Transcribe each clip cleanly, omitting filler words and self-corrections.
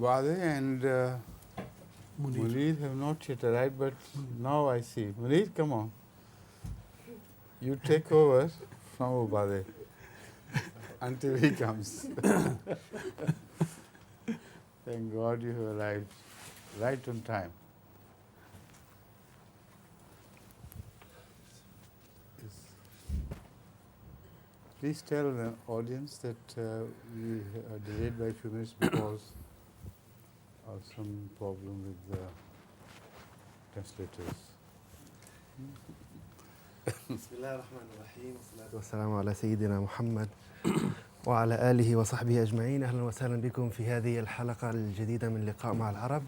Ubade and Munir have not yet arrived, but now I see. Munir, come on. You take over from Ubade until he comes. Thank God you have arrived right on time. Yes. Please tell the audience that we are delayed by a few minutes because of some problem with the translators. بسم الله الرحمن الرحيم والصلاة والسلام على سيدنا محمد وعلى آله وصحبه أجمعين. أهلا وسهلا بكم في هذه الحلقة الجديدة من لقاء مع العرب.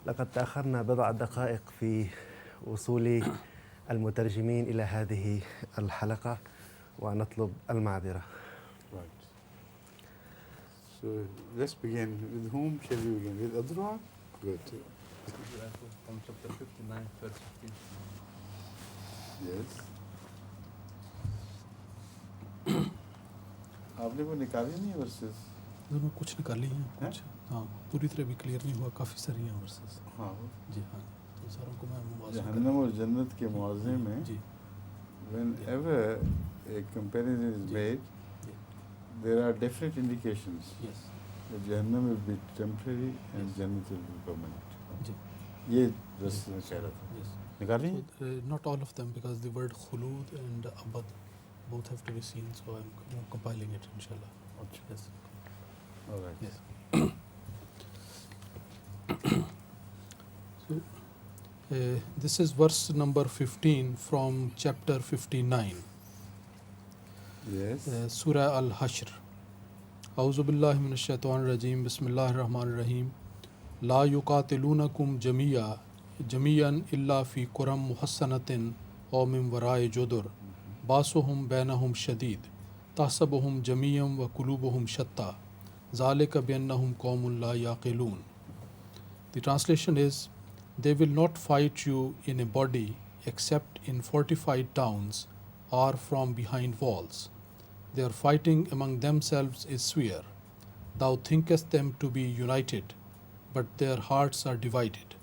لقد تأخرنا بضع دقائق في وصول المترجمين إلى هذه الحلقة ونطلب المعذرة. Right. So let's begin. With whom shall we begin? With Adra? Good. From chapter 59, verse 15. Yes. आपने वो निकाली नहीं versus? दोनों कुछ निकाली हैं कुछ, हाँ पूरी तरह भी क्लियर नहीं हुआ, काफ़ी सारी हैं वर्सेस। हाँ जी हाँ, तो सारों को मैं जहन्नम और जन्नत के मुआवजे में जी whenever a comparison is made, there are definite indications yes that Jahannam will be temporary and Jannat will be permanent. जी ये रस में कह रहा था। यस निकाली? not all of them because the word khulud and abad both have to be seen, so I'm compiling it inshallah. अच्छा. Yes. All right. Yes. So this is verse number 15 from chapter 59. Yes. Surah Al-Hashr. A'udhu billahi minash shaitanir rajim. Bismillahir rahmanir rahim. La yuqatilunakum jamiyan illa fi quram muhassanatin aw min wara'i judur. Basuhum bainahum shadid. Tahsabuhum jamiyan wa qulubuhum shatta. Zalika bi annahum qawmun la yaqilun. The translation is, they will not fight you in a body except in fortified towns or from behind walls. Their fighting among themselves is swear. Thou thinkest them to be united, but their hearts are divided.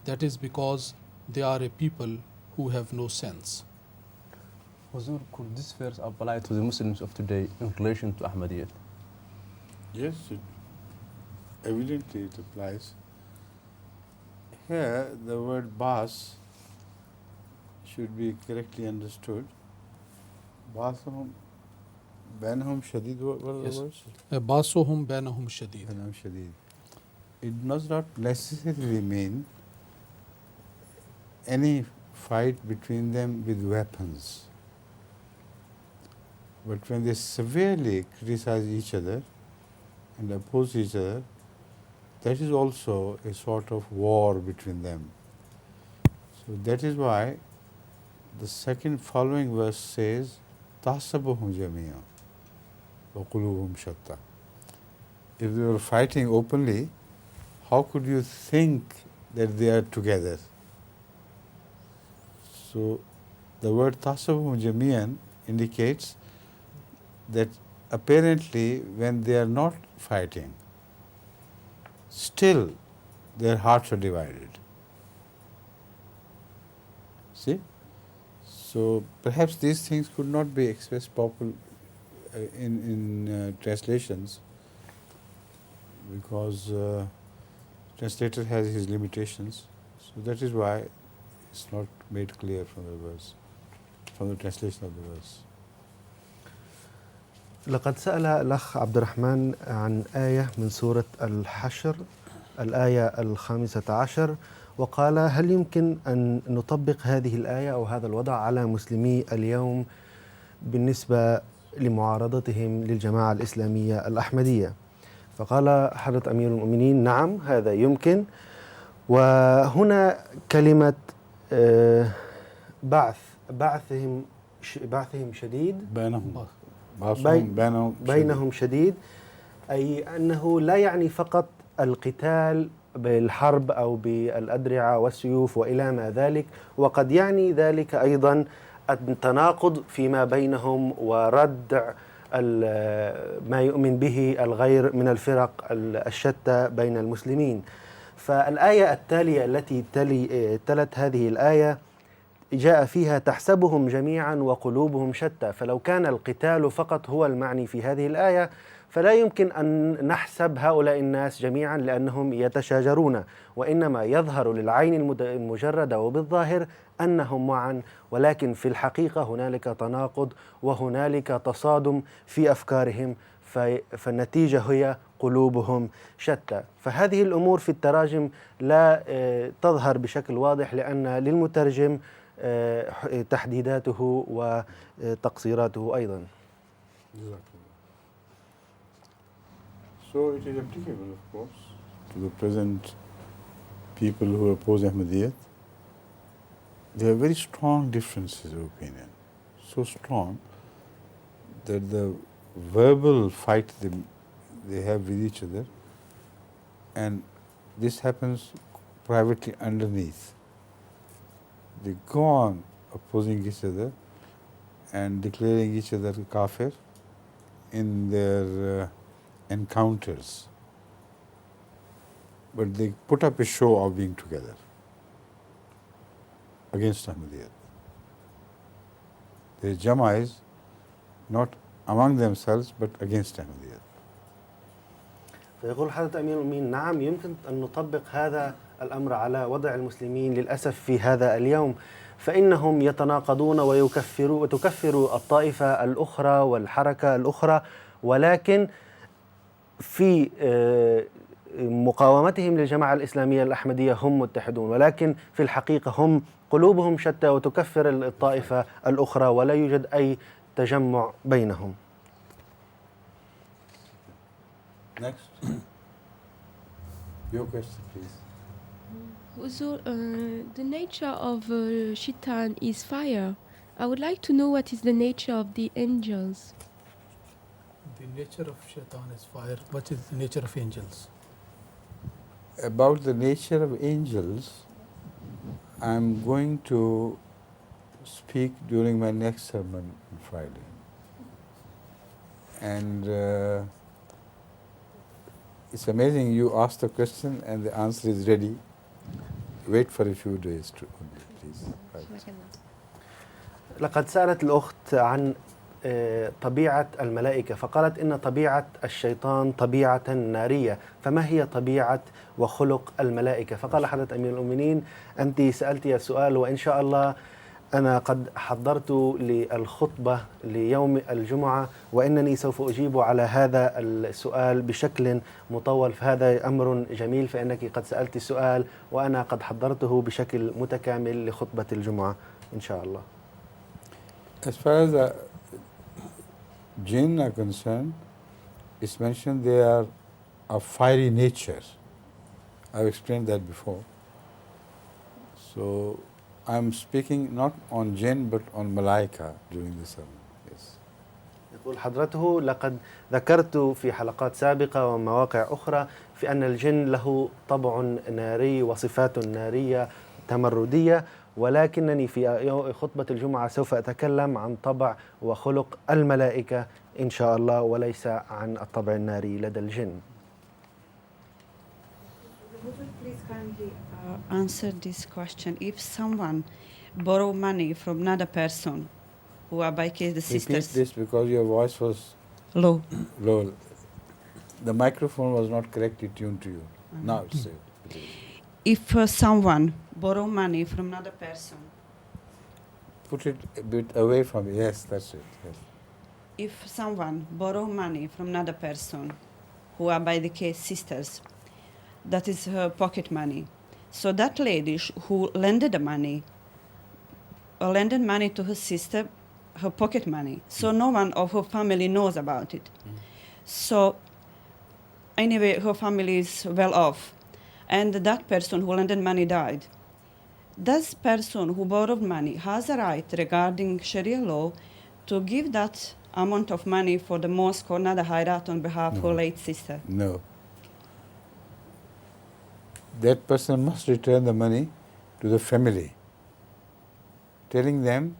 That is because they are a people who have no sense. Huzur, could this verse apply to the Muslims of today in relation to Ahmadiyyat? Yes, evidently it applies. Here, the word bas should be correctly understood. Basahum bainahum shadid. What are Yes. the words? Basuhum bainahum shadid. Bainahum shadid. It does not necessarily mean any fight between them with weapons. But when they severely criticize each other and oppose each other, that is also a sort of war between them. So that is why the second following verse says, Tahsabuhum jamiya wa qulubuhum shatta. If they were fighting openly, how could you think that they are together? So the word Tahsabuhum jamiyan indicates that apparently when they are not fighting, still their hearts are divided. See? So perhaps these things could not be expressed in translations because translator has his limitations. So that is why it's not made clear from the verse, from the translation of the verse. لقد سأل الأخ عبد الرحمن عن آية من سورة الحشر الآية 15 وقال هل يمكن أن نطبق هذه الآية أو هذا الوضع على مسلمي اليوم بالنسبة لمعارضتهم للجماعة الإسلامية الأحمدية؟ فقال حضرة أمير المؤمنين نعم هذا يمكن. وهنا كلمة بعثهم شديد بينهم شديد، أي أنه لا يعني فقط القتال بالحرب أو بالأدرعة والسيوف وإلى ما ذلك، وقد يعني ذلك أيضا التناقض فيما بينهم وردع ما يؤمن به الغير من الفرق الشتى بين المسلمين. فالآية التالية التي تلت هذه الآية جاء فيها تحسبهم جميعا وقلوبهم شتى. فلو كان القتال فقط هو المعني في هذه الآية فلا يمكن أن نحسب هؤلاء الناس جميعا لأنهم يتشاجرون، وإنما يظهر للعين المجردة وبالظاهر أنهم معا، ولكن في الحقيقة هنالك تناقض وهنالك تصادم في أفكارهم، فالنتيجة هي قلوبهم شتى. فهذه الأمور في التراجم لا تظهر بشكل واضح لأن للمترجم تحديداته وتقصيراته أيضا. So it is applicable, of course, to the present people who oppose Ahmadiyyat. There are very strong differences of opinion, so strong that the verbal fight they have with each other, and this happens privately underneath. They go on opposing each other and declaring each other kafir in their encounters, but they put up a show of being together against Ahmadiyyat. Their jama is not among themselves but against Ahmadiyyat. فيقول حضرة أمير المؤمنين نعم يمكن أن نطبق هذا الأمر على وضع المسلمين للأسف في هذا اليوم، فإنهم يتناقضون وتكفر الطائفة الأخرى والحركة الأخرى، ولكن في مقاومتهم للجماعة الإسلامية الأحمدية هم متحدون، ولكن في الحقيقة هم قلوبهم شتى وتكفر الطائفة الأخرى ولا يوجد أي تجمع بينهم. Next. Your question, please. So, the nature of shaitan is fire. I would like to know what is the nature of the angels. The nature of shaitan is fire. What is the nature of angels? About the nature of angels, I am going to speak during my next sermon on Friday. And it's amazing you asked the question and the answer is ready. Wait for a few days to please. Right. لقد سألت الأخت عن طبيعة الملائكة، فقالت إن طبيعة الشيطان طبيعة نارية، فما هي طبيعة وخلق الملائكة؟ فقال حضرة أمير المؤمنين أنت سألتي السؤال وإن شاء الله أنا قد حضرت للخطبة ليوم الجمعة وإنني سوف أجيب على هذا السؤال بشكل مطول، فهذا أمر جميل فإنك قد سألت السؤال وأنا قد حضرته بشكل متكامل لخطبة الجمعة إن شاء الله. As far as the jinn are concerned, it's mentioned they are of fiery nature. I've explained that before. So I'm speaking not on jinn but on malaika during the sermon. Yes. يقول حضرته لقد ذكرت في حلقات سابقة ومواقع أخرى في أن الجن له طبع ناري وصفات نارية تمردية، ولكنني في خطبة الجمعة سوف أتكلم عن طبع وخلق الملائكة إن شاء الله وليس عن الطبع الناري لدى الجن. Would you please kindly answer this question? If someone borrow money from another person, who are by case the sisters... Repeat this because your voice was low. low. The microphone was not correctly tuned to you. Now it's safe. If someone borrow money from another person... Put it a bit away from you. Yes, that's it. Yes. If someone borrow money from another person, who are by the case sisters, that is her pocket money. So that lady who lended the money, lended money to her sister, her pocket money. So no one of her family knows about it. So anyway, her family is well off. And that person who lended money died. This person who borrowed money has a right regarding Sharia law to give that amount of money for the mosque or another hayrat on behalf of her late sister. No. That person must return the money to the family, telling them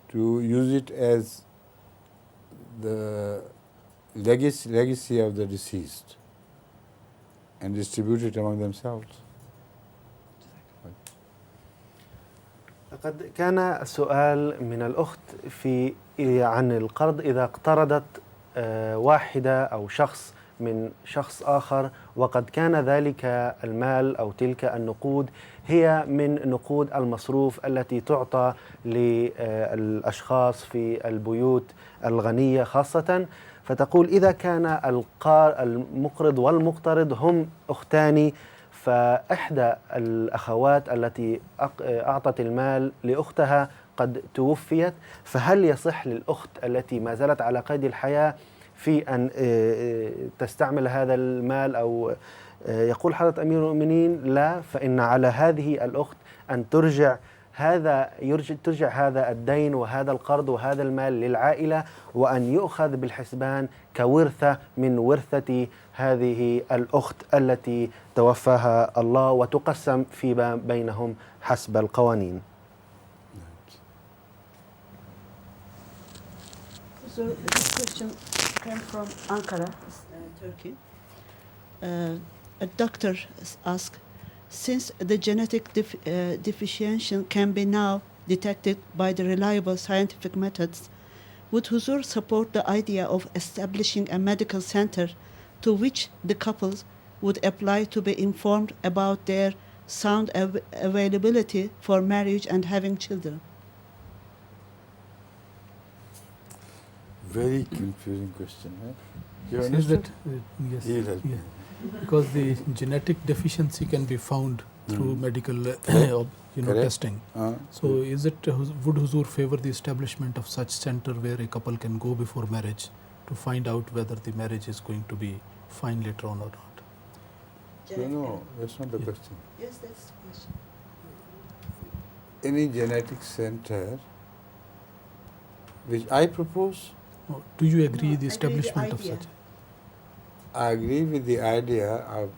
to use it as the legacy of the deceased and distribute it among themselves. لقد كان سؤال من الأخت عن القرض إذا اقترضت واحدة أو شخص من شخص آخر وقد كان ذلك المال أو تلك النقود هي من نقود المصروف التي تعطى للأشخاص في البيوت الغنية خاصة، فتقول إذا كان المقرض والمقترض هم أختان، فإحدى الأخوات التي أعطت المال لأختها قد توفيت، فهل يصح للأخت التي ما زالت على قيد الحياة في أن تستعمل هذا المال؟ أو يقول حضرة أمير المؤمنين لا، فإن على هذه الأخت أن ترجع هذا الدين وهذا القرض وهذا المال للعائلة، وأن يؤخذ بالحسبان كورثة من ورثة هذه الأخت التي توفاها الله، وتقسم في بينهم حسب القوانين. So this question came from Ankara, Turkey. A doctor asked, since the genetic deficiency can be now detected by the reliable scientific methods, would Huzur support the idea of establishing a medical center to which the couples would apply to be informed about their sound availability for marriage and having children? Very confusing question. You Says understood? that, yes, He'll help yeah. Because the genetic deficiency can be found through medical Correct. testing. So is it, would Huzur favor the establishment of such center where a couple can go before marriage to find out whether the marriage is going to be fine later on or not? No, that's not the question. Yes, that's the question. Any genetic center which I propose, Or do you agree No, the I agree establishment the of idea. such? I agree with the idea of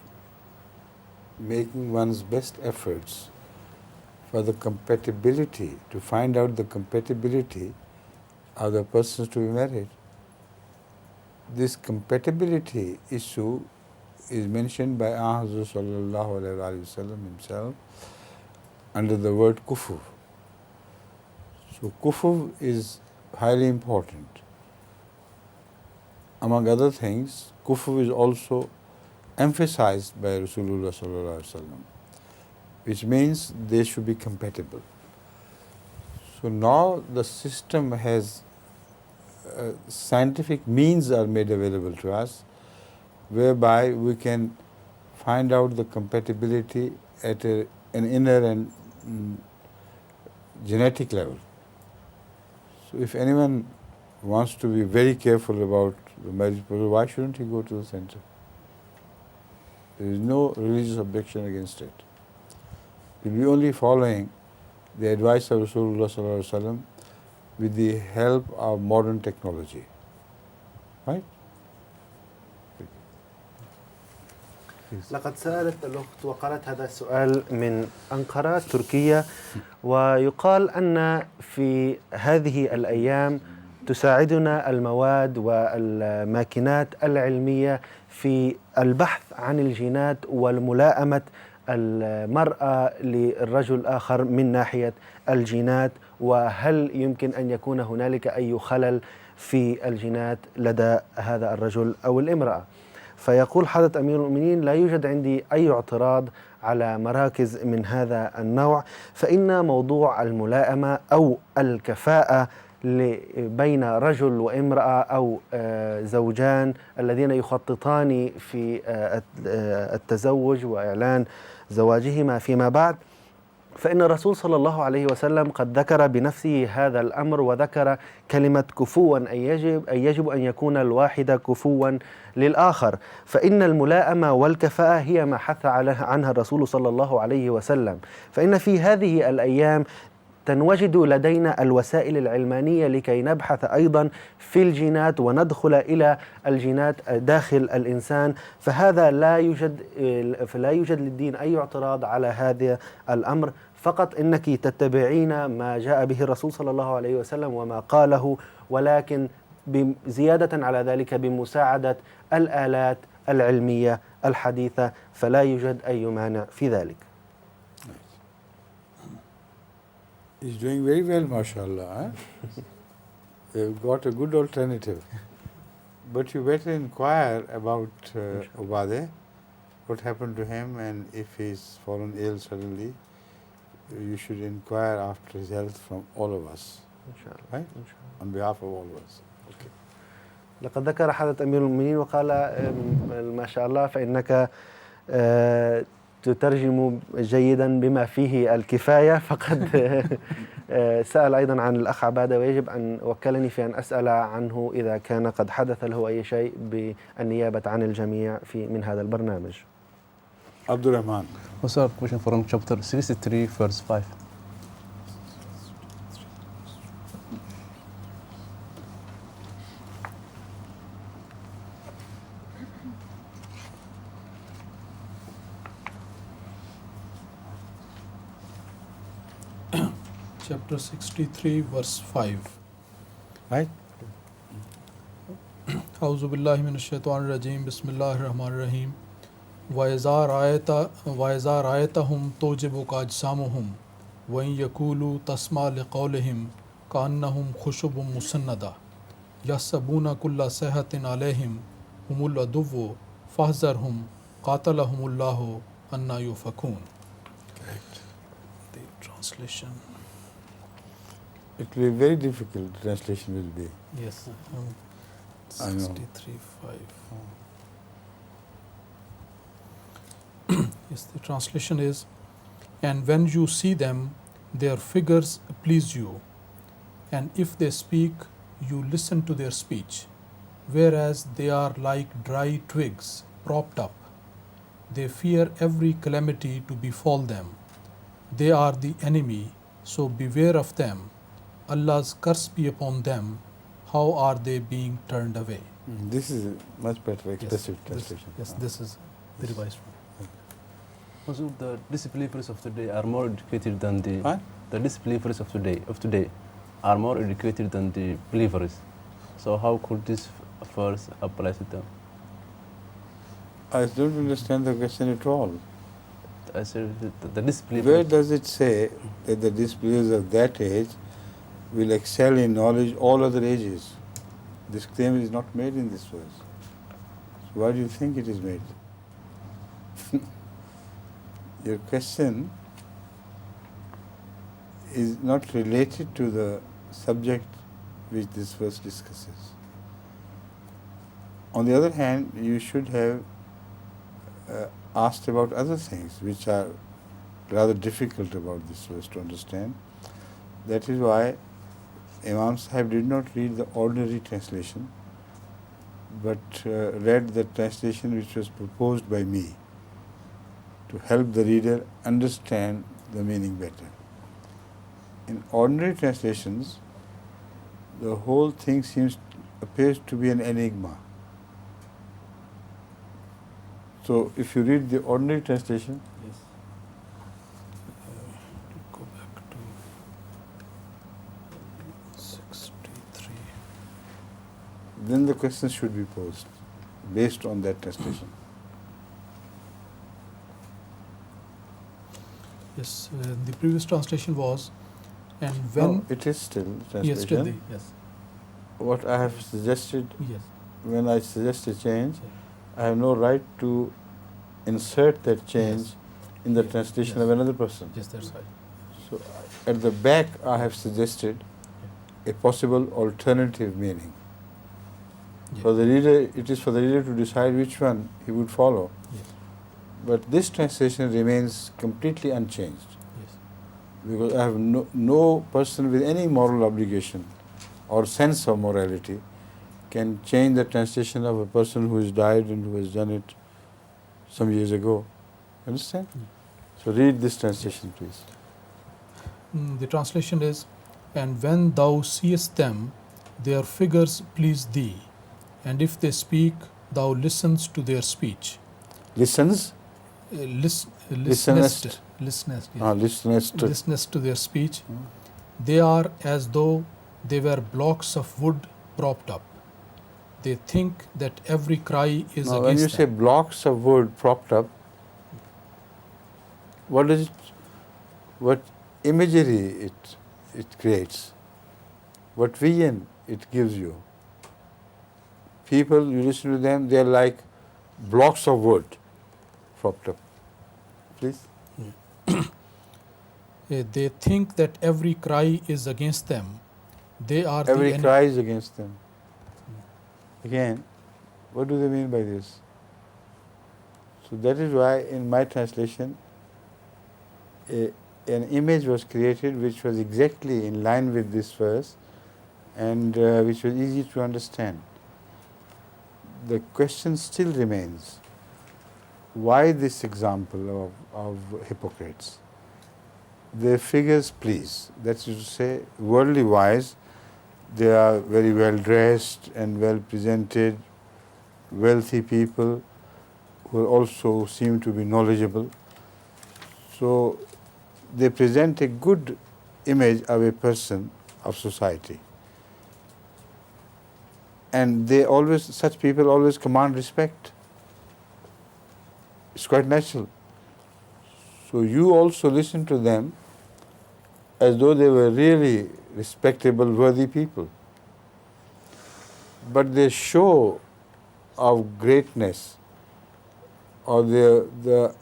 making one's best efforts for the compatibility, to find out the compatibility of the persons to be married. This compatibility issue is mentioned by Hazrat Sallallahu Alaihi Wasallam himself under the word kufu. So kufu is highly important. Among other things, kufu is also emphasized by Rasulullah Sallallahu Alaihi Wasallam, which means they should be compatible. So now the system has scientific means are made available to us, whereby we can find out the compatibility at an inner and genetic level. So if anyone wants to be very careful about the marriage proposal, why shouldn't he go to the center? There is no religious objection against it. He will be only following the advice of Rasulullah Sallallahu Alaihi Wasallam with the help of modern technology. Right? لقد سألت الأخت وقالت هذا السؤال من أنقرة تركيا، ويقال أن في هذه الأيام تساعدنا المواد والماكينات العلمية في البحث عن الجينات والملائمة المرأة للرجل الآخر من ناحية الجينات، وهل يمكن أن يكون هنالك أي خلل في الجينات لدى هذا الرجل أو الامرأة. فيقول حضرة أمير المؤمنين لا يوجد عندي أي اعتراض على مراكز من هذا النوع، فإن موضوع الملائمة أو الكفاءة بين رجل وامرأة أو زوجان الذين يخططان في التزوج وإعلان زواجهما فيما بعد، فإن الرسول صلى الله عليه وسلم قد ذكر بنفسه هذا الأمر، وذكر كلمة كفوا، أي يجب أن يكون الواحد كفوا للآخر. فإن الملائمة والكفاءة هي ما حث عنها الرسول صلى الله عليه وسلم. فإن في هذه الأيام تنوجد لدينا الوسائل العلمانية لكي نبحث أيضا في الجينات وندخل إلى الجينات داخل الإنسان، فهذا لا يوجد للدين أي اعتراض على هذا الأمر، فقط إنك تتبعين ما جاء به الرسول صلى الله عليه وسلم وما قاله، ولكن زيادة على ذلك بمساعدة الآلات العلمية الحديثة، فلا يوجد أي مانع في ذلك. He's doing very well, mashallah. Huh? You've got a good alternative. But you better inquire about Obade, what happened to him, and if he's fallen ill suddenly, you should inquire after his health from all of us, right? On behalf of all of us. Okay. لقد ذكر حضرة أمير المؤمنين وقال ما شاء الله فإنك تترجم جيدا بما فيه الكفاية، فقد سأل أيضا عن الأخ عبادة، ويجب أن وكلني في أن أسأل عنه إذا كان قد حدث له أي شيء بالنيابة عن الجميع من هذا البرنامج. عبد الرحمن. What's our question from chapter 63 verse 5? Chapter 63 verse 5. Right? أعوذ بالله من الشيطان الرجيم بسم الله الرحمن الرحيم وإذا رأيتهم تعجبك أجسامهم وإن يقولوا تسمع لقولهم كأنهم خشب مسندة يحسبون كل صيحة عليهم هم العدو فاحذرهم قاتلهم الله أنى يؤفكون. The translation. It will be very difficult, the translation will be. Yes. I know. 63:5. Yes, the translation is, and when you see them, their figures please you, and if they speak, you listen to their speech, whereas they are like dry twigs propped up. They fear every calamity to befall them. They are the enemy, so beware of them. Allah's curse be upon them. How are they being turned away? This is a much better expressive translation. This is the revised one. Also, the disbelievers of today are more educated than the disbelievers of today are more educated than the believers. So how could this verse apply to them? I don't understand the question at all. I said the disbelievers. Where does it say that the disbelievers of that age will excel in knowledge all other ages? This claim is not made in this verse. So why do you think it is made? Your question is not related to the subject which this verse discusses. On the other hand, you should have asked about other things which are rather difficult about this verse to understand. That is why Imam Sahib did not read the ordinary translation, but read the translation which was proposed by me to help the reader understand the meaning better. In ordinary translations, the whole thing appears to be an enigma. So if you read the ordinary translation, Yes. Go back to 63. then the question should be posed based on that translation. Yes, the previous translation was, and when No, it is still translation. yesterday, yes, What I have suggested, yes, when I suggest a change, I have no right to insert that change in the Yes. translation Yes. of another person. yes, that's right. So at the back I have suggested a possible alternative meaning. Yeah. For the reader, it is for the reader to decide which one he would follow. Yes. But this translation remains completely unchanged, Yes. because I have no person with any moral obligation or sense of morality can change the translation of a person who has died and who has done it some years ago. Understand? So read this translation, please. The translation is, and when thou seest them, their figures please thee, and if they speak, thou listens to their speech. Listens? Listenest, yes. Listenest to their speech. They are as though they were blocks of wood propped up. they think that every cry is Now, when you against say them. blocks of wood propped up, what is it, what imagery it creates, what vision it gives you. People, you listen to them, they are like blocks of wood propped up. Please. They think that every cry is against them. They are Every the cry is against them. Again, what do they mean by this? So that is why in my translation, an image was created which was exactly in line with this verse and which was easy to understand. The question still remains, why this example of hypocrites? Their figures please, that is to say, worldly wise, they are very well dressed and well presented, wealthy people who also seem to be knowledgeable. So they present a good image of a person of society. And they always, such people always command respect. It's quite natural. So you also listen to them as though they were really respectable, worthy people. But their show of greatness or the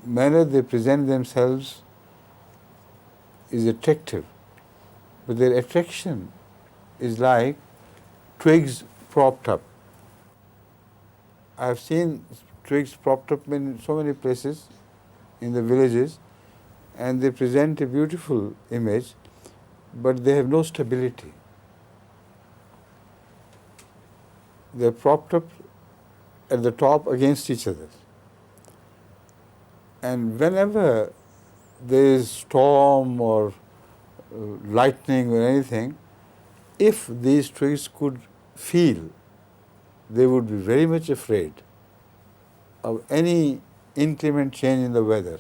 manner they present themselves is attractive. But their attraction is like twigs propped up. I have seen twigs propped up in so many places in the villages, and they present a beautiful image, but they have no stability. They are propped up at the top against each other. And whenever there is storm or lightning or anything, if these twigs could feel, they would be very much afraid of any inclement change in the weather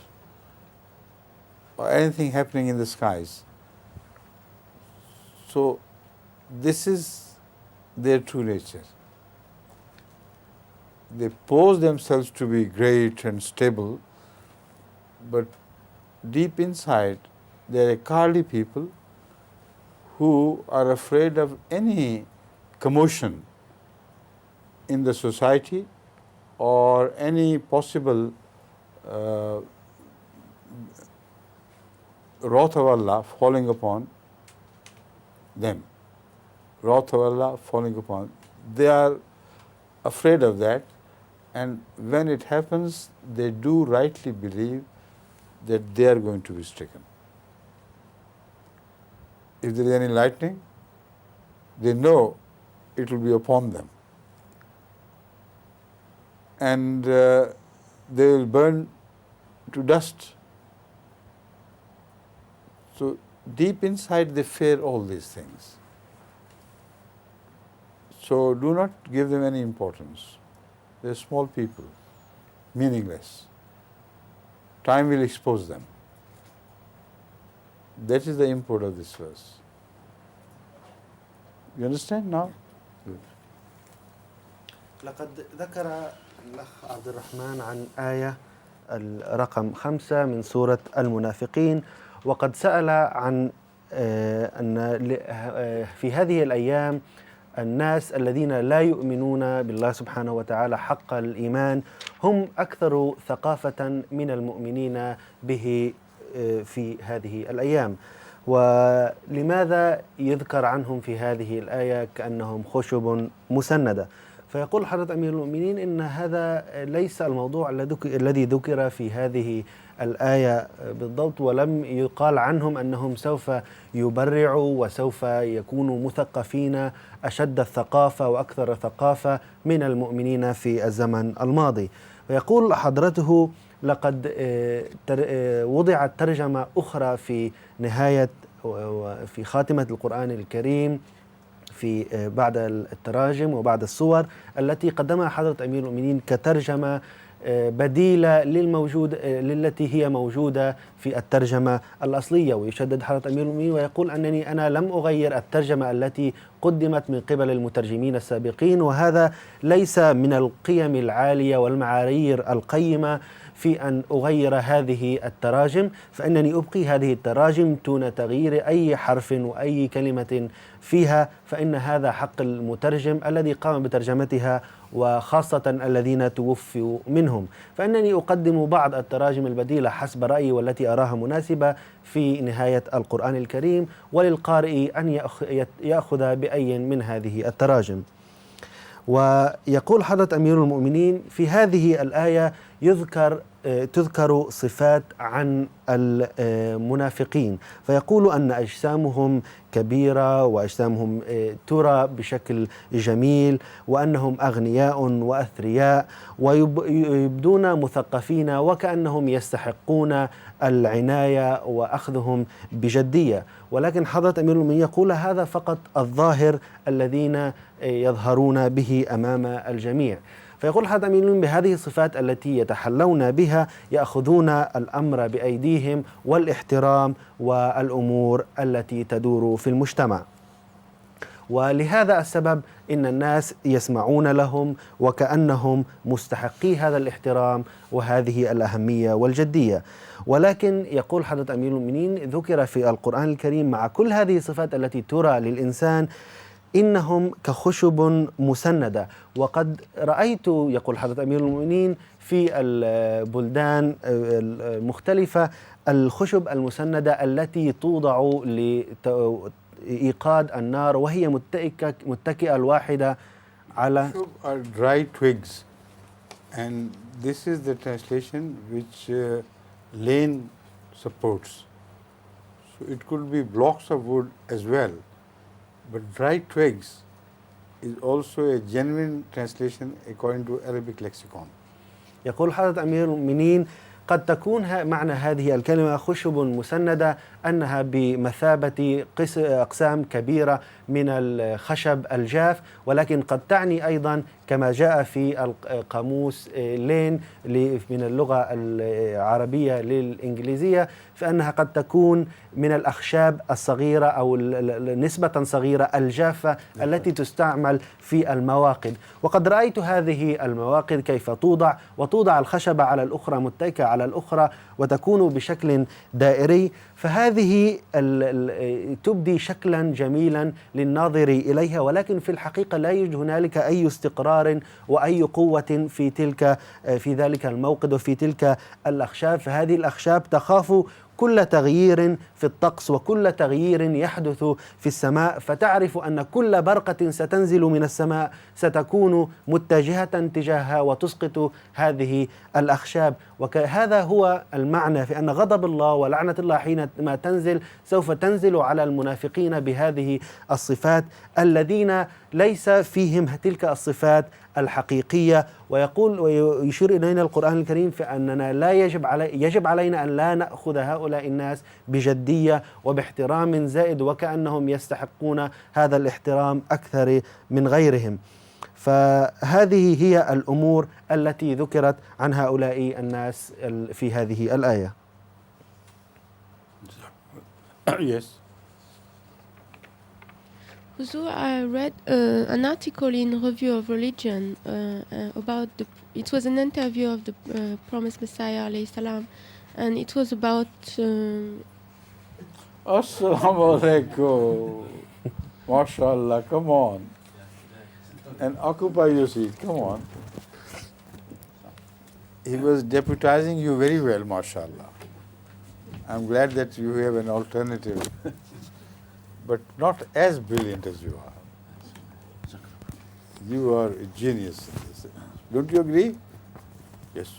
or anything happening in the skies. So this is their true nature. They pose themselves to be great and stable, but deep inside they are cowardly people who are afraid of any commotion in the society or any possible wrath of Allah falling upon them. Wrath of Allah falling upon. They are afraid of that, and when it happens, they do rightly believe that they are going to be stricken. If there is any lightning, they know it will be upon them. And they will burn to dust. So deep inside they fear all these things. So do not give them any importance. They are small people, meaningless. Time will expose them. That is the import of this verse. You understand now? لقد ذكر الأخ عبد الرحمن عن آية الرقم 5 من سورة المنافقين، وقد سأل عن أن في هذه الأيام الناس الذين لا يؤمنون بالله سبحانه وتعالى حق الإيمان هم أكثر ثقافة من المؤمنين به في هذه الأيام، ولماذا يذكر عنهم في هذه الآية كأنهم خشب مسندة؟ فيقول حضرة أمير المؤمنين إن هذا ليس الموضوع الذي ذكر في هذه الآية بالضبط، ولم يقال عنهم أنهم سوف يبرعوا وسوف يكونوا مثقفين أشد الثقافة وأكثر ثقافة من المؤمنين في الزمن الماضي. ويقول حضرته لقد وضعت ترجمة أخرى في نهاية في خاتمة القرآن الكريم في بعد التراجم وبعد الصور التي قدمها حضرة أمير المؤمنين كترجمة بديلة للتي هي موجودة في الترجمة الأصلية. ويشدد حضرة أمير المؤمنين ويقول أنني أنا لم أغير الترجمة التي قدمت من قبل المترجمين السابقين، وهذا ليس من القيم العالية والمعايير القيمة في أن أغير هذه التراجم، فإنني أبقي هذه التراجم دون تغيير أي حرف وأي كلمة فيها، فإن هذا حق المترجم الذي قام بترجمتها، وخاصة الذين توفوا منهم. فإنني أقدم بعض التراجم البديلة حسب رأيي والتي أراها مناسبة في نهاية القرآن الكريم، وللقارئ أن يأخذ بأي من هذه التراجم. ويقول حضرة أمير المؤمنين في هذه الآية تذكر صفات عن المنافقين، فيقول أن أجسامهم كبيرة وأجسامهم ترى بشكل جميل، وأنهم أغنياء وأثرياء ويبدون مثقفين وكأنهم يستحقون العناية وأخذهم بجدية. ولكن حضرة أمير المؤمنين يقول هذا فقط الظاهر الذين يظهرون به أمام الجميع. فيقول حضرة أمير المؤمنين بهذه الصفات التي يتحلون بها يأخذون الأمر بأيديهم والاحترام والأمور التي تدور في المجتمع، ولهذا السبب إن الناس يسمعون لهم وكأنهم مستحقي هذا الاحترام وهذه الأهمية والجدية. ولكن يقول حضرة أمير المؤمنين ذكر في القرآن الكريم مع كل هذه الصفات التي ترى للإنسان إنهم كخشب مسندة. وقد رأيت، يقول حضرة أمير المؤمنين، في البلدان المختلفة الخشب المسندة التي توضع لإيقاد النار وهي متكئة الواحدة على dry twigs, and this is the translation which Lane supports. So it could be blocks of wood as well. But dry twigs is also a genuine translation according to Arabic lexicon. يقول حضرة أمير المؤمنين قد تكون معنى هذه الكلمة خشب مسندة أنها بمثابة أقسام كبيرة من الخشب الجاف، ولكن قد تعني أيضا كما جاء في القاموس لين من اللغة العربية للإنجليزية فإنها قد تكون من الأخشاب الصغيرة أو نسبة صغيرة الجافة التي تستعمل في المواقد. وقد رأيت هذه المواقد كيف وتوضع الخشبة على الأخرى متكئة على الأخرى وتكون بشكل دائري، فهذه تبدي شكلا جميلا للناظر إليها، ولكن في الحقيقة لا يوجد هنالك أي استقرار وأي قوة في ذلك الموقد وفي تلك الأخشاب. فهذه الأخشاب تخاف كل تغيير في الطقس وكل تغيير يحدث في السماء، فتعرف أن كل برقة ستنزل من السماء ستكون متجهة تجاهها وتسقط هذه الأخشاب. وهذا هو المعنى في أن غضب الله ولعنة الله حينما تنزل سوف تنزل على المنافقين بهذه الصفات الذين ليس فيهم تلك الصفات الحقيقية. ويقول ويشير إلينا القرآن الكريم في أننا يجب علينا أن لا نأخذ هؤلاء الناس بجدية وباحترام زائد وكأنهم يستحقون هذا الاحترام أكثر من غيرهم. فهذه هي الأمور التي ذكرت عن هؤلاء الناس في هذه الآية. Yes. So I read an article in Review of Religion about it was an interview of the promised Messiah alayhi salam, and it was about Assalamu alaikum. MashaAllah, come on. And occupy your seat, come on. He was deputizing you very well, MashaAllah. I'm glad that you have an alternative, but not as brilliant as you are. You are a genius. Don't you agree? Yes.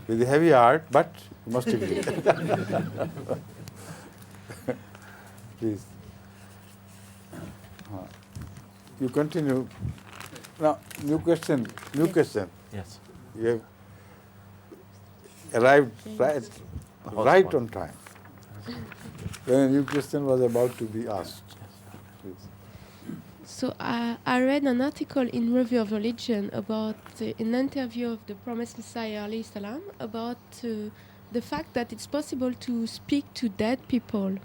With a heavy heart, but you must agree. Please. You continue. Now, new question. Yes. You have arrived right on time. When a new question was about to be asked. Please. So I read an article in Review of Religion about an interview of the Promised Messiah alayhi salam about the fact that it's possible to speak to dead people.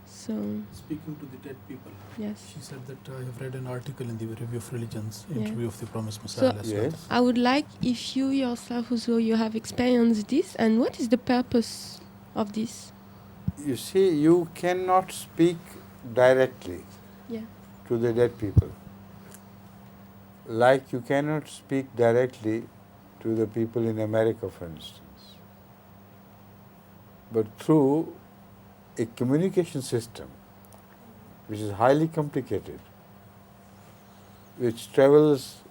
So Speaking to the dead people. yes. She said that I have read an article in the Review of Religions, Yeah. interview of the Promised Messiah. So- Yes. I would like if you yourself also you have experienced this, and what is the purpose of this? You see, you cannot speak directly Yeah. to the dead people. Like you cannot speak directly to the people in America, for instance. But through a communication system, which is highly complicated, which travels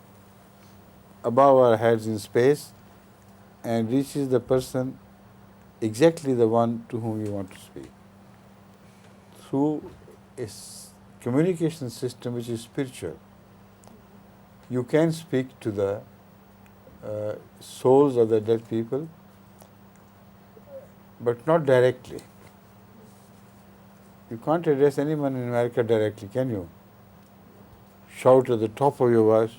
above our heads in space and reaches the person, exactly the one to whom you want to speak, through a communication system which is spiritual. You can speak to the souls of the dead people, but not directly. You can't address anyone in America directly, can you? Shout at the top of your voice?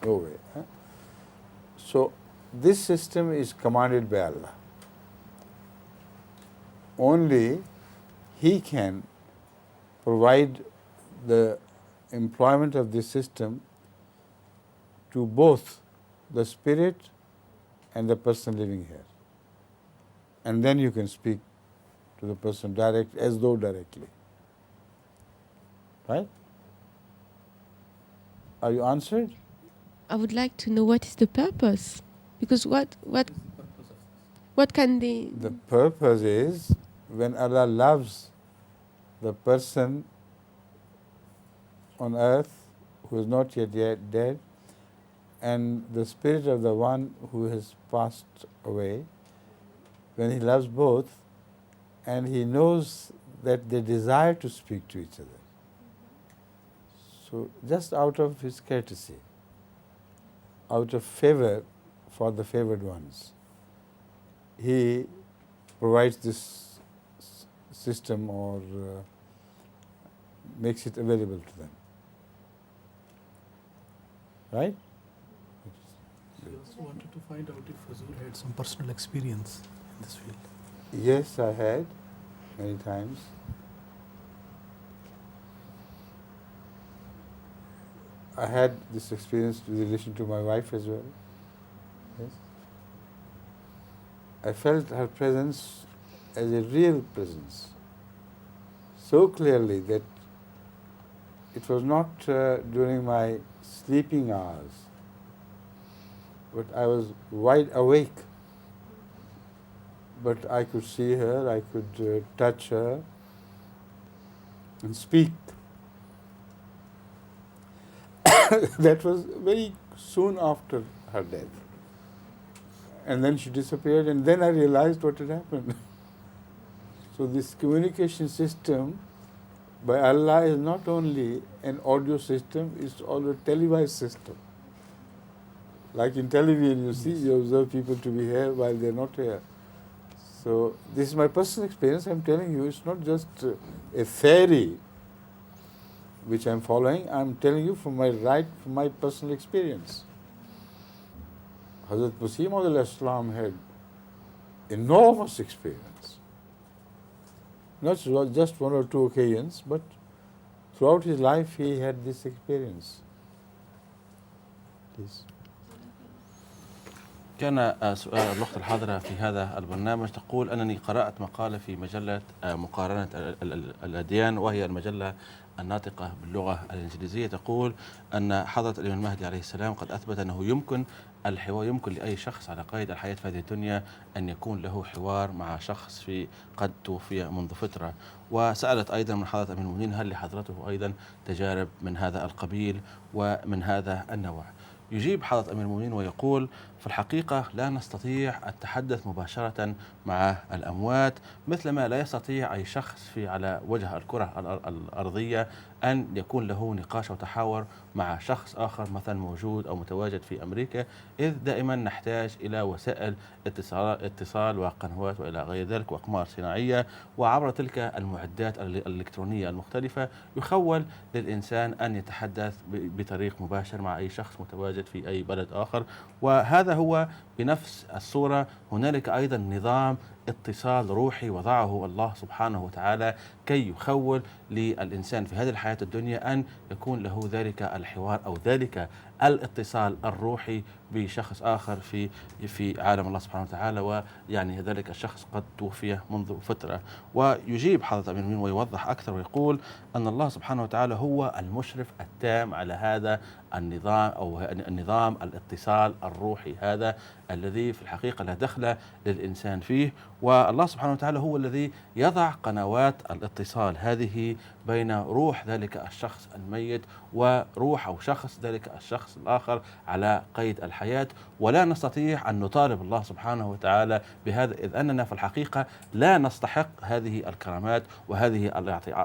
No way. Huh? So this system is commanded by Allah. Only He can provide the employment of this system to both the spirit and the person living here. And then you can speak to the person as though directly. Right? Are you answered? I would like to know what is the purpose, because what can they? The purpose is when Allah loves the person on earth who is not yet dead, and the spirit of the one who has passed away, when He loves both, and He knows that they desire to speak to each other. So just out of His courtesy, out of favor for the favored ones, He provides this system or makes it available to them. Right? She also wanted to find out if Huzur had some personal experience in this field. Yes, I had many times. I had this experience with relation to my wife as well. Yes. I felt her presence as a real presence, so clearly that it was not during my sleeping hours, but I was wide awake. But I could see her, I could touch her and speak. That was very soon after her death. And then she disappeared, and then I realized what had happened. So this communication system by Allah is not only an audio system, it's also a televised system. Like in television, you see, you observe people to be here while they're not here. So this is my personal experience. I'm telling you, it's not just a theory which I'm following. I'm telling you from my personal experience. Hazrat Wasim alayhi salam had enormous experience. Not just one or two occasions, but throughout his life he had this experience. Please. كان الأخت الحاضرة في هذا البرنامج تقول أنني قرأت مقالة في مجلة مقارنة الأديان، وهي المجلة الناطقة باللغة الإنجليزية، تقول أن حضرة الإمام المهدي عليه السلام قد أثبت أنه يمكن الحوار، يمكن لأي شخص على قيد الحياة في هذه الدنيا أن يكون له حوار مع شخص قد توفي منذ فترة. وسألت أيضا من حضرة أمير المؤمنين هل لحضرته أيضا تجارب من هذا القبيل ومن هذا النوع. يجيب حضرة أمير المؤمنين ويقول: في الحقيقة لا نستطيع التحدث مباشرة مع الأموات، مثلما لا يستطيع أي شخص على وجه الكرة الأرضية أن يكون له نقاش وتحاور مع شخص آخر مثلا موجود أو متواجد في أمريكا، إذ دائما نحتاج إلى وسائل اتصال وقنوات وإلى غير ذلك وأقمار صناعية، وعبر تلك المعدات الإلكترونية المختلفة يخول للإنسان أن يتحدث بطريق مباشر مع أي شخص متواجد في أي بلد آخر. وهذا هو بنفس الصورة هنالك أيضا نظام اتصال روحي وضعه الله سبحانه وتعالى كي يخول للإنسان في هذه الحياة الدنيا أن يكون له ذلك الحوار أو ذلك الاتصال الروحي بشخص آخر في عالم الله سبحانه وتعالى، ويعني ذلك الشخص قد توفي منذ فترة. ويجيب حضرة أمير المؤمنين ويوضح أكثر ويقول أن الله سبحانه وتعالى هو المشرف التام على هذا النظام أو النظام الاتصال الروحي هذا الذي في الحقيقة لا دخل للإنسان فيه، والله سبحانه وتعالى هو الذي يضع قنوات الاتصال هذه بين روح ذلك الشخص الميت وروح أو شخص ذلك الشخص الآخر على قيد الحياة. ولا نستطيع أن نطالب الله سبحانه وتعالى بهذا، إذ أننا في الحقيقة لا نستحق هذه الكرامات وهذه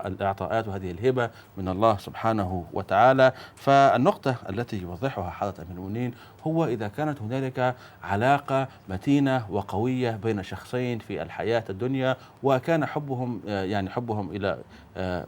الإعطاءات وهذه الهبة من الله سبحانه وتعالى. فالنقطة التي يوضحها حضرة أمير المؤمنين هو إذا كانت هنالك علاقة متينة وقوية بين شخصين في الحياة الدنيا، وكان حبهم إلى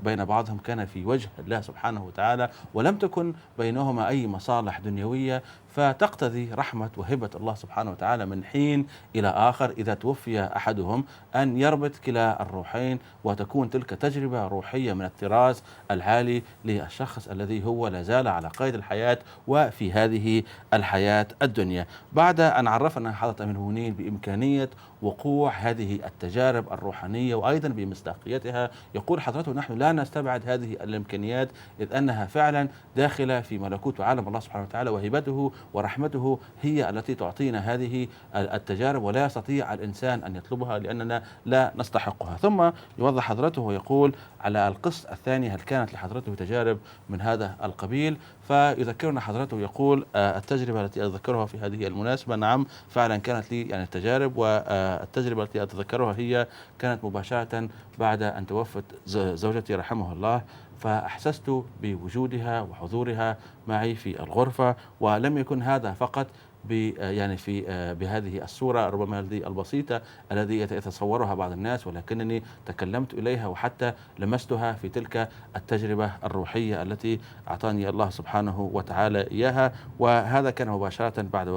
بين بعضهم كان في وجه الله سبحانه وتعالى، ولم تكن بينهما أي مصالح دنيوية، فتقتضي رحمة وهبة الله سبحانه وتعالى من حين إلى آخر إذا توفي أحدهم أن يربط كلا الروحين، وتكون تلك تجربة روحية من الطراز العالي للشخص الذي هو لا زال على قيد الحياة وفي هذه الحياة الدنيا. بعد أن عرفنا حضرة أمير المؤمنين بإمكانية وقوع هذه التجارب الروحانية وأيضا بمصداقيتها، يقول حضرته نحن لا نستبعد هذه الإمكانيات إذ أنها فعلا داخلة في ملكوت وعالم الله سبحانه وتعالى، وهبته ورحمته هي التي تعطينا هذه التجارب، ولا يستطيع الإنسان أن يطلبها لأننا لا نستحقها. ثم يوضح حضرته ويقول على القسط الثاني هل كانت لحضرته تجارب من هذا القبيل، فيذكرنا حضرته يقول التجربة التي أتذكرها في هذه المناسبة نعم فعلا كانت لي يعني تجارب، والتجربة التي أتذكرها هي كانت مباشرة بعد أن توفت زوجتي رحمه الله، فأحسست بوجودها وحضورها معي في الغرفة، ولم يكن هذا فقط بهذه الصورة ربما البسيطة الذي يتصورها بعض الناس، ولكنني تكلمت إليها وحتى لمستها في تلك التجربة الروحية التي أعطاني الله سبحانه وتعالى إياها، وهذا كان مباشرة بعد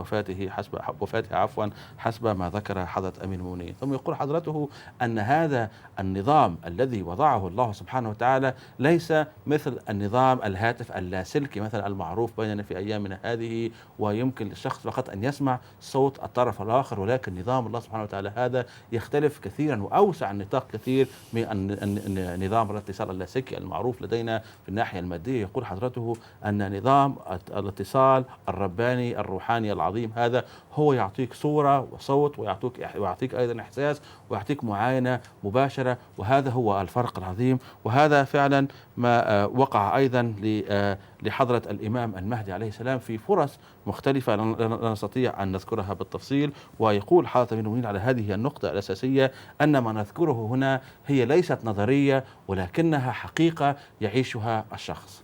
وفاتها حسب ما ذكر حضرة أمير المؤمنين. ثم يقول حضرته أن هذا النظام الذي وضعه الله سبحانه وتعالى ليس مثل النظام الهاتف اللاسلكي مثلا المعروف بيننا في أيامنا هذه، ويمكن للشخص فقط أن يسمع صوت الطرف الآخر، ولكن نظام الله سبحانه وتعالى هذا يختلف كثيرا وأوسع النطاق كثير من نظام الاتصال اللاسلكي المعروف لدينا في الناحية المادية. يقول حضرته أن نظام الاتصال الرباني الروحاني العظيم هذا هو يعطيك صورة وصوت ويعطيك أيضا إحساس ويعطيك معاينة مباشرة، وهذا هو الفرق العظيم. وهذا فعلا ما وقع أيضا لحضرة الإمام المهدي عليه السلام في فرص مختلفة لا نستطيع أن نذكرها بالتفصيل. ويقول حضرة أمير المؤمنين على هذه النقطة الأساسية أن ما نذكره هنا هي ليست نظرية ولكنها حقيقة يعيشها الشخص.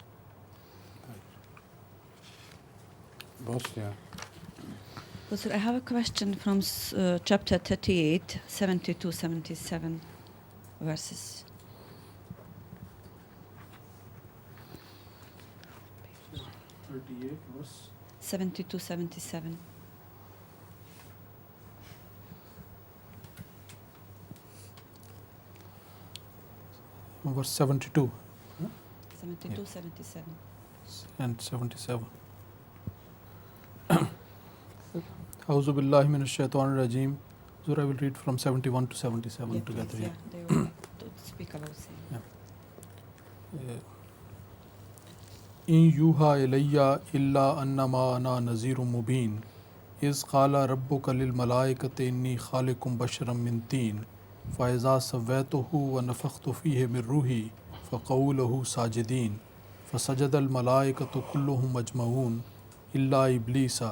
Professor, I have a question from chapter 38, 70-77 verses. 38 verse 70-77. verse 72 72-77. and 77. A'udhu billahi minash shaitanir rajim. So I will read from 71 to 77 together. Please, they will speak about same. In yuha ilayya illa annama ana nazirun mubin. Iz qala rabbuka lil malaikati inni khaliqun basharan min teen. Fa iza sawaytuhu wa nafakhtu fihi min ruhi faqaw lahu sajidin. فسجد الملائكة كلهم أجمعون إلا إبليس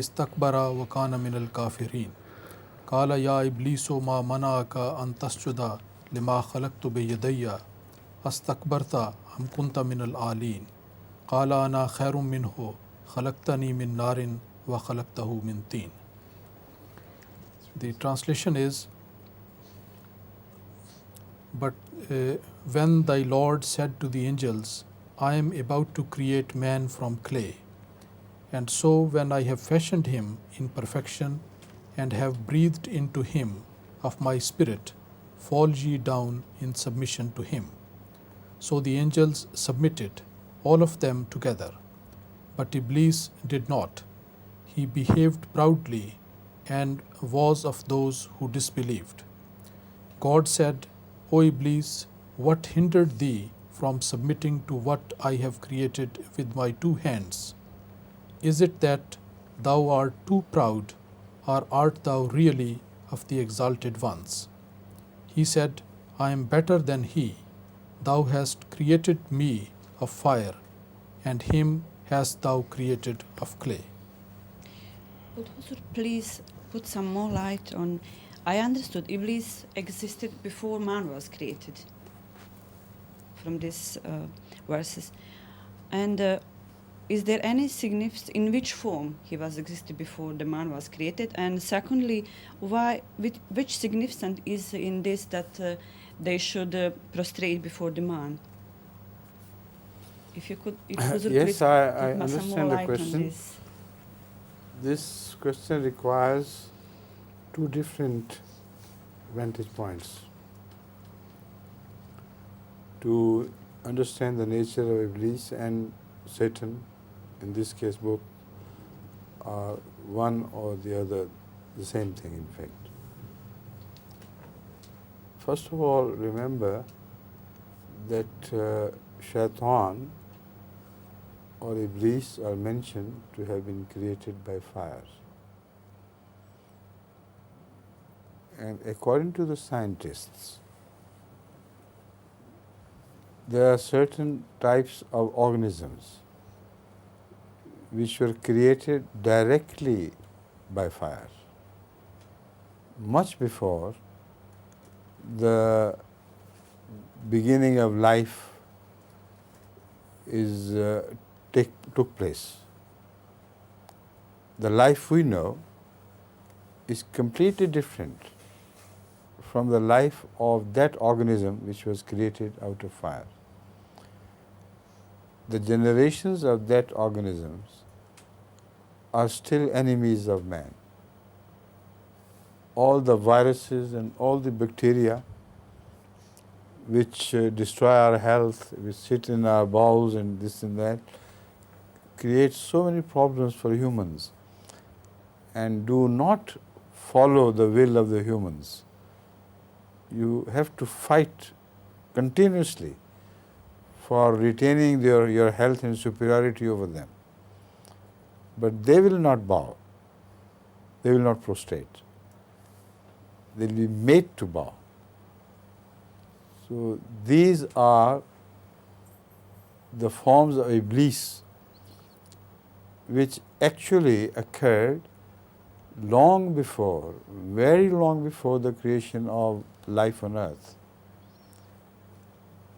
istakbara wa kana minal kafirin. Qala ya iblisu ma mana'aka an tasjuda lima khalaqtu biyadayya astakbarta am kunta minal alin. Qala ana khairun minhu khalaqtani min narin wa khalaqtahu min teen. The translation is, but when thy Lord said to the angels, I am about to create man from clay, and so when I have fashioned him in perfection and have breathed into him of my spirit, fall ye down in submission to him. So the angels submitted, all of them together. But Iblis did not. He behaved proudly and was of those who disbelieved. God said, O Iblis, what hindered thee from submitting to what I have created with my two hands? Is it that thou art too proud, or art thou really of the exalted ones? He said, I am better than he. Thou hast created me of fire, and him hast thou created of clay. Would Huzur please put some more light on? I understood Iblis existed before man was created from these verses. And is there any significance in which form he was existed before the man was created? And secondly, which significance is in this that they should prostrate before the man? If you could, yes, I put some more understand the light on question. this. This question requires two different vantage points. To understand the nature of Iblis and Satan, in this case both are one or the other, the same thing in fact. First of all, remember that Shaitan or Iblis are mentioned to have been created by fire. And according to the scientists, there are certain types of organisms which were created directly by fire, much before the beginning of life took place. The life we know is completely different from the life of that organism which was created out of fire. The generations of that organisms are still enemies of man. All the viruses and all the bacteria which destroy our health, which sit in our bowels and this and that, create so many problems for humans and do not follow the will of the humans. You have to fight continuously for retaining your health and superiority over them. But they will not bow. They will not prostrate. They will be made to bow. So these are the forms of Iblis which actually occurred long before, very long before the creation of life on earth.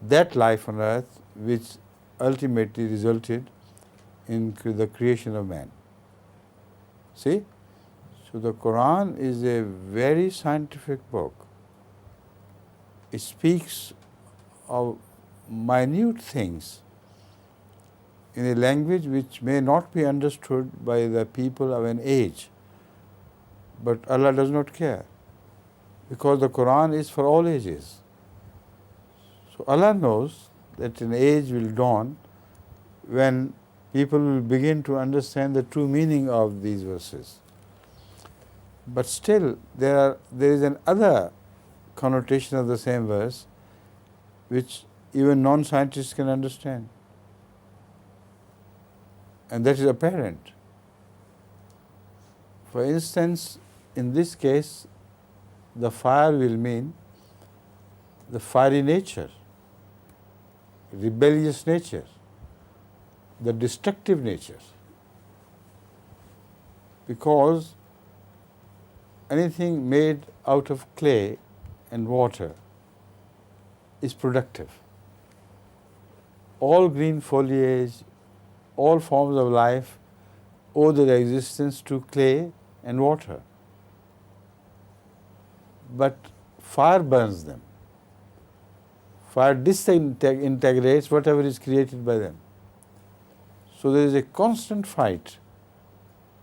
That life on earth which ultimately resulted in the creation of man. See? So the Quran is a very scientific book. It speaks of minute things in a language which may not be understood by the people of an age. But Allah does not care, because the Quran is for all ages. So Allah knows that an age will dawn when people will begin to understand the true meaning of these verses. But still, there is another connotation of the same verse which even non-scientists can understand. And that is apparent. For instance, in this case, the fire will mean the fiery nature, rebellious nature, the destructive nature. because anything made out of clay and water is productive. All green foliage, all forms of life owe their existence to clay and water. But fire burns them. Fire disintegrates whatever is created by them. So there is a constant fight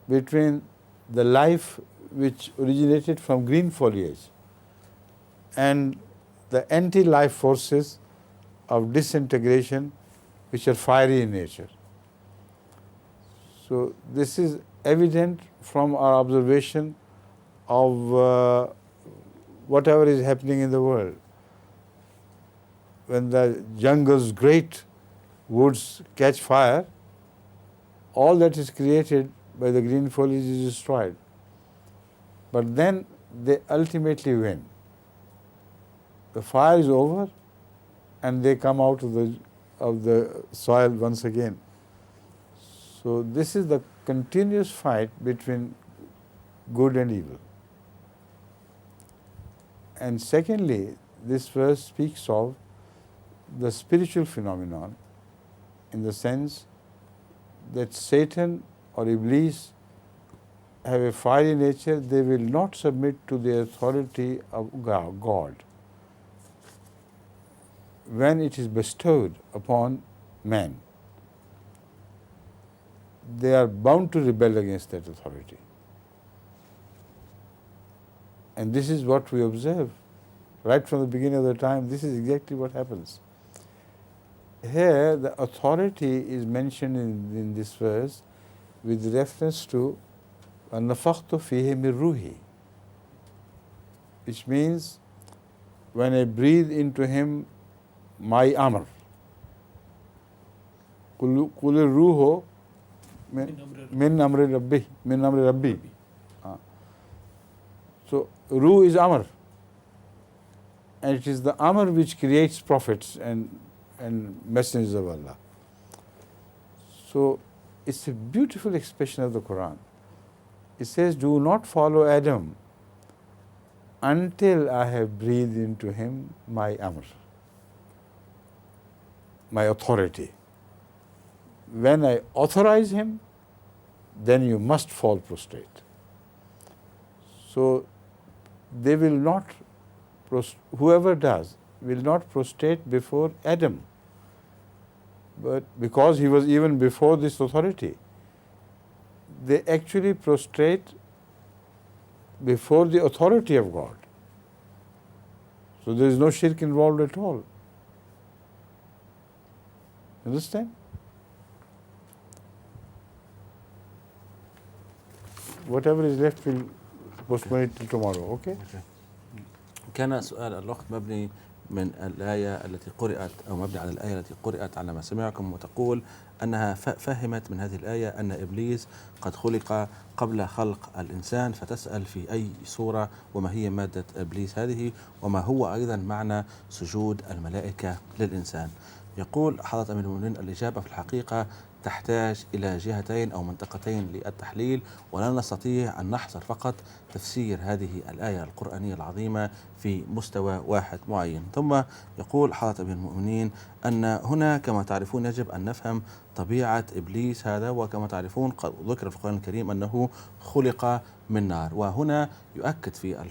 between the life which originated from green foliage and the anti-life forces of disintegration which are fiery in nature. So this is evident from our observation of whatever is happening in the world. When the jungles, great woods catch fire, all that is created by the green foliage is destroyed. But then they ultimately win. The fire is over and they come out of the soil once again. So this is the continuous fight between good and evil. And secondly, this verse speaks of the spiritual phenomenon in the sense that Satan or Iblis have a fiery nature. They will not submit to the authority of God when it is bestowed upon man. They are bound to rebel against that authority. And this is what we observe right from the beginning of the time. This is exactly what happens. Here the authority is mentioned in this verse with reference to وَنَفَخْتُ فِيهِ مِنْ رُوحِي, which means when I breathe into him my amr. قُلِ الرُّوحُ مِنْ أَمْرِ رَبِّي. So Ruh is Amr, and it is the Amr which creates prophets and messengers of Allah. So it's a beautiful expression of the Quran. It says, do not follow Adam until I have breathed into him my Amr, my authority. When I authorize him, then you must fall prostrate. So they will not, whoever does, will not prostrate before Adam, but because he was even before this authority, they actually prostrate before the authority of God. So there is no shirk involved at all. Understand? Whatever is left will postpone it till tomorrow, okay? كان سؤال الأخت مبني من الآية التي قرأت أو مبني على الآية التي قرأت على ما سمعكم، وتقول أنها فهمت من هذه الآية أن إبليس قد خلق قبل خلق الإنسان، فتسأل في أي صورة وما هي مادة إبليس هذه وما هو أيضا معنى سجود الملائكة للإنسان. يقول حضرة أمير المؤمنين الإجابة في الحقيقة تحتاج إلى جهتين أو منطقتين للتحليل، ولا نستطيع أن نحصر فقط تفسير هذه الآية القرآنية العظيمة في مستوى واحد معين. ثم يقول حضرة أمير المؤمنين أن هنا كما تعرفون يجب أن نفهم طبيعة إبليس هذا، وكما تعرفون قد ذكر في القرآن الكريم أنه خلق من نار، وهنا يؤكد في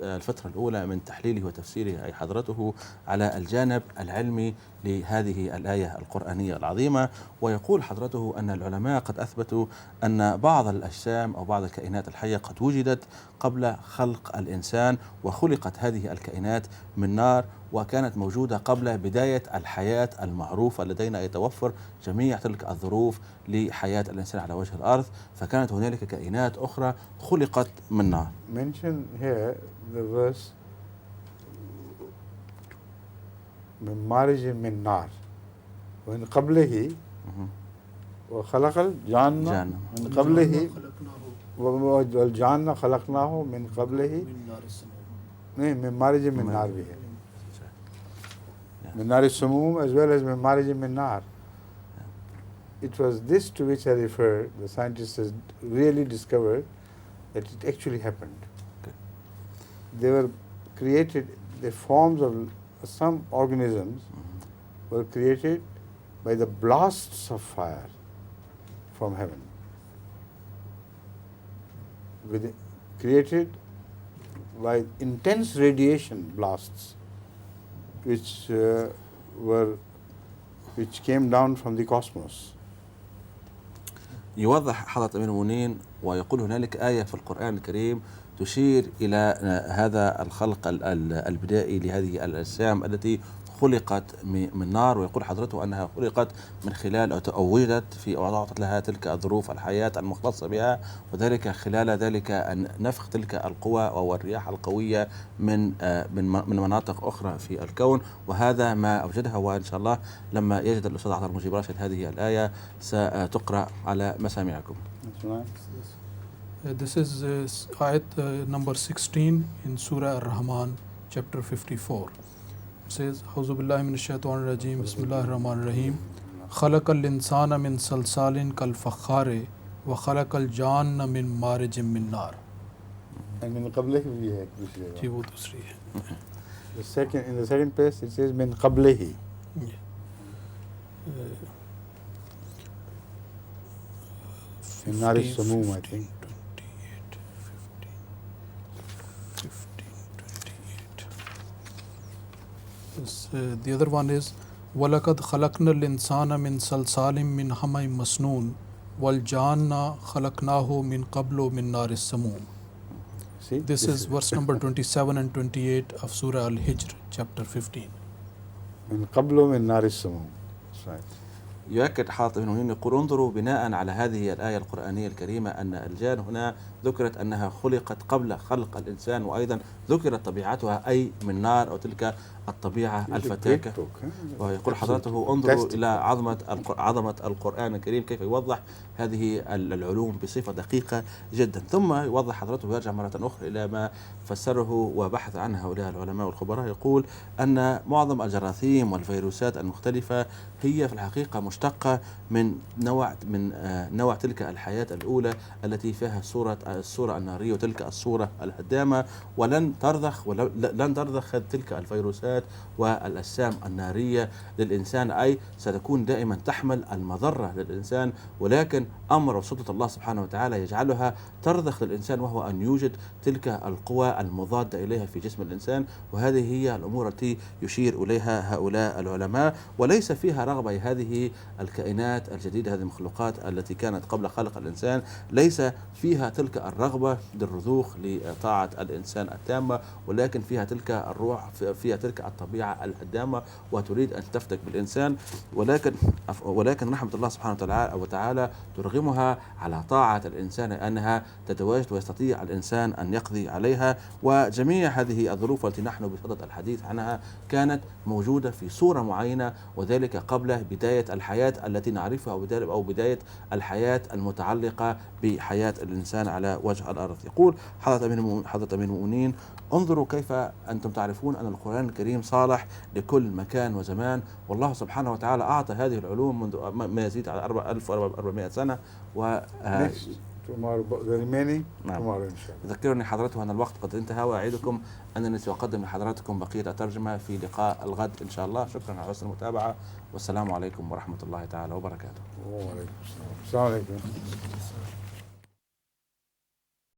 الفترة الأولى من تحليله وتفسيره أي حضرته على الجانب العلمي لهذه الآية القرآنية العظيمة، ويقول حضرته أن العلماء قد أثبتوا أن بعض الأجسام أو بعض الكائنات الحية قد وجدت قبل خلق الإنسان، وخلقت هذه الكائنات من نار، وكانت موجودة قبل بداية الحياة المعروفة لدينا، يتوفر جميع تلك الظروف لحياة الإنسان على وجه الأرض، فكانت هنالك كائنات أخرى خلقت من نار. Mention here the verse من مارج من نار ومن قبله وخلق الجان من قبله والجان خلقناه من قبله नहीं من मारिज من नार भी है من नार السموم as well as من मारिज من नार. it was this to which I refer. The scientists has really discovered that it actually happened. Okay. They were created, the forms of some organisms were created by the blasts of fire from heaven. Created by intense radiation blasts which came down from the cosmos. يوضح حضرة أمير المؤمنين ويقول هنالك آية في القرآن الكريم تشير إلى هذا الخلق البدائي لهذه الأجسام التي خلقت من نار، ويقول حضرته أنها خلقت من خلال أو وجدت في أو أعطت لها تلك الظروف الحياة المختصة بها، وذلك خلال ذلك أن نفخ تلك القوى أو الرياح القوية من مناطق أخرى في الكون، وهذا ما أوجدها. وإن شاء الله لما يجد الأستاذ عطر مجيب راشد هذه الآية ستقرأ على مسامعكم. This is ayat number 16 in Surah Ar-Rahman, chapter 54. It says, A'udhu billahi minash shaitanir rajim, Bismillahir Rahmanir Rahim. Khalaqal insana min salsalin kal fakhare wa khalaqal janna min marijin min nar. And min qablehi bhi hai dusri. जी वो दूसरी है. The second, in the second place it says min qablehi. In Nar Samum, I think. 15, 28. The other one is وَلَقَدْ خَلَقْنَا الْإِنسَانَ مِنْ صَلْصَالٍ مِنْ حَمَإٍ مَسْنُونٍ وَالْجَانَّ خَلَقْنَاهُ مِنْ قَبْلُ مِنْ نَارِ السَّمُومِ. See, This is verse number 27 and 28 of Surah Al-Hijr, chapter 15. min qablu min Nar Samum. That's right. يؤكد حاطب بن مهين يقول انظروا بناء على هذه الآية القرآنية الكريمة أن الجان هنا ذكرت أنها خلقت قبل خلق الإنسان، وأيضا ذكرت طبيعتها أي من نار أو تلك الطبيعة الفتاكة. ويقول حضرته انظروا إلى عظمة القرآن الكريم كيف يوضح هذه العلوم بصفة دقيقة جدا. ثم يوضح حضرته ويرجع مرة أخرى إلى ما فسره وبحث عنه هؤلاء العلماء والخبراء، يقول أن معظم الجراثيم والفيروسات المختلفة هي في الحقيقة مشتقة من نوع تلك الحياة الأولى التي فيها الصورة النارية وتلك الصورة الهدامة، ولن ترضخ تلك الفيروسات والأجسام النارية للإنسان، أي ستكون دائما تحمل المضرة للإنسان، ولكن أمر وسلطة الله سبحانه وتعالى يجعلها ترضخ للإنسان، وهو أن يوجد تلك القوى المضادة إليها في جسم الإنسان. وهذه هي الأمور التي يشير إليها هؤلاء العلماء، وليس فيها رغبة هذه الكائنات الجديدة، هذه المخلوقات التي كانت قبل خلق الإنسان، ليس فيها تلك الرغبة للرضوخ لطاعة الإنسان التامة، ولكن فيها تلك الروح، فيها تلك الطبيعة الهدامة وتريد أن تفتك بالإنسان، ولكن رحمة الله سبحانه وتعالى ترغمها على طاعة الإنسان أنها تتواجد ويستطيع الإنسان أن يقضي عليها. وجميع هذه الظروف التي نحن بصدد الحديث عنها كانت موجودة في صورة معينة، وذلك قبل بداية الحياة التي نعرفها أو بداية الحياة المتعلقة بحياة الإنسان على وجه الأرض. يقول حضرة أمير المؤمنين انظروا كيف أنتم تعرفون أن القرآن الكريم صالح لكل مكان وزمان، والله سبحانه وتعالى أعطى هذه العلوم منذ ما يزيد على 1400 سنة. يذكرني حضرته أن الوقت قد انتهى، وأعيدكم أنني سأقدم لحضراتكم بقية الترجمة في لقاء الغد إن شاء الله. شكرا على حسن المتابعة، والسلام عليكم ورحمة الله تعالى وبركاته. وعليكم السلام. السلام عليكم.